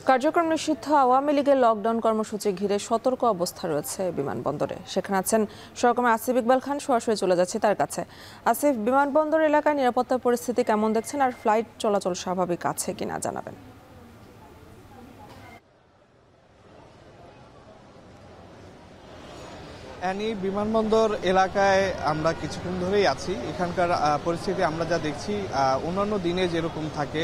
কার্যক্রম নিষিদ্ধ আওয়ামী লীগের লকডাউন কর্মসূচি ঘিরে সতর্ক অবস্থা রয়েছে বিমানবন্দরে। সেখানে আছেন সহকর্মী আসিফ ইকবাল খান, সরাসরি চলে যাচ্ছে তার কাছে। আসিফ, বিমানবন্দর এলাকায় নিরাপত্তা পরিস্থিতি কেমন দেখছেন, আর ফ্লাইট চলাচল স্বাভাবিক আছে কিনা জানাবেন। বিমানবন্দর এলাকায় আমরা কিছুক্ষণ ধরেই আছি। এখানকার পরিস্থিতি আমরা যা দেখছি অন্যান্য দিনে যেরকম থাকে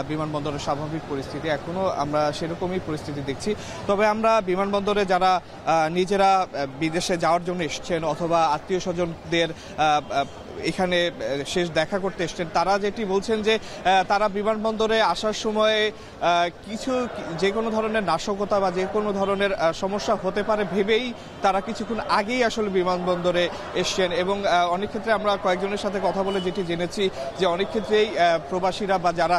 বিমানবন্দরের স্বাভাবিক পরিস্থিতি, এখনো আমরা সেরকমই পরিস্থিতি দেখছি। তবে আমরা বিমানবন্দরে যারা নিজেরা বিদেশে যাওয়ার জন্য এসছেন অথবা আত্মীয় স্বজনদের এখানে শেষ দেখা করতে এসছেন, তারা যেটি বলছেন যে তারা বিমানবন্দরে আসার সময় যে কোনো ধরনের নাশকতা বা যে কোনো ধরনের সমস্যা হতে পারে ভেবেই তারা কিছুক্ষণ আগেই আসলে বিমানবন্দরে এসছেন। এবং অনেক ক্ষেত্রে আমরা কয়েকজনের সাথে কথা বলে যেটি জেনেছি যে অনেক ক্ষেত্রেই প্রবাসীরা বা যারা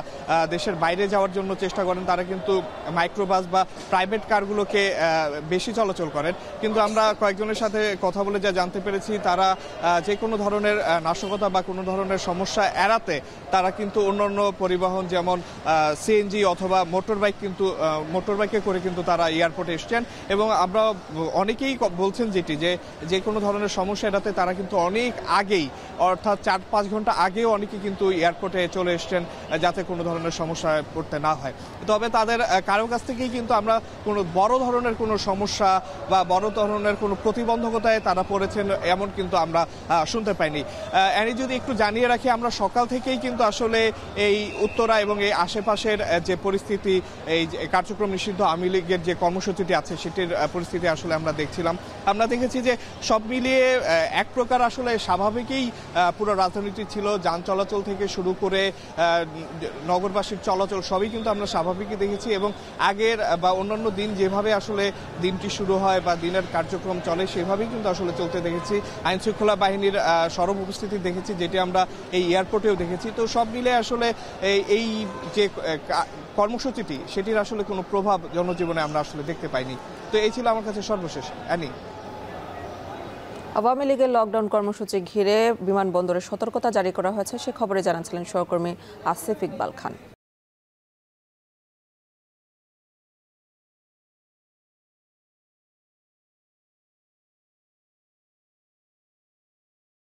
দেশের বাইরে যাওয়ার জন্য চেষ্টা করেন তারা কিন্তু মাইক্রোবাস বা প্রাইভেট কারগুলোকে বেশি চলাচল করেন। কিন্তু আমরা কয়েকজনের সাথে কথা বলে যা জানতে পেরেছি, তারা যে কোনো ধরনের নাশকতা বা কোনো ধরনের সমস্যা এড়াতে তারা কিন্তু অন্যান্য পরিবহন যেমন সিএনজি অথবা মোটরবাইকে করে কিন্তু তারা এয়ারপোর্টে এসছেন। এবং আমরা অনেকেই বলছেন যে কোনো ধরনের সমস্যা এড়াতে তারা কিন্তু অনেক আগেই, অর্থাৎ 4-5 ঘন্টা আগেও অনেকে কিন্তু এয়ারপোর্টে চলে এসছেন যাতে কোনো ধরনের সমস্যায় পড়তে না হয়। তবে তাদের কারো কাছ থেকেই কিন্তু আমরা কোনো বড় ধরনের কোনো সমস্যা বা বড় ধরনের কোনো প্রতিবন্ধকতায় তারা পড়েছেন এমন কিন্তু আমরা শুনতে পাইনি। যদি একটু জানিয়ে রাখি, আমরা সকাল থেকেই কিন্তু আসলে এই উত্তরা এবং এই আশেপাশের যে পরিস্থিতি, এই কার্যক্রম নিষিদ্ধ আওয়ামী লীগের যে কর্মসূচিটি আছে সেটির পরিস্থিতি আসলে আমরা দেখছিলাম। আমরা দেখেছি যে সব মিলিয়ে এক প্রকার আসলে স্বাভাবিকই পুরো রাজধানীটি ছিল। যান চলাচল থেকে শুরু করে নগরবাসীর চলাচল সবই কিন্তু আমরা স্বাভাবিকই দেখেছি। এবং আগের বা অন্যান্য দিন যেভাবে আসলে দিনটি শুরু হয় বা দিনের কার্যক্রম চলে সেভাবেই কিন্তু আসলে চলতে দেখেছি। আইন শৃঙ্খলা বাহিনীর সরব উপস্থিতি দেখেছি, যেটি আমরা এই এয়ারপোর্টেও দেখেছি। তো সব মিলে আসলে এই যে কর্মসূচিটি সেটির আসলে কোনো প্রভাব জনজীবনে আমরা আসলে দেখতে পাইনি। তো এই ছিল আমার কাছে সর্বশেষ। আওয়ামী লীগের লকডাউন কর্মসূচি ঘিরে বিমানবন্দরে সতর্কতা জারি করা হয়েছে, সে খবরে জানাচ্ছিলেন সহকর্মী আসিফ ইকবাল খান।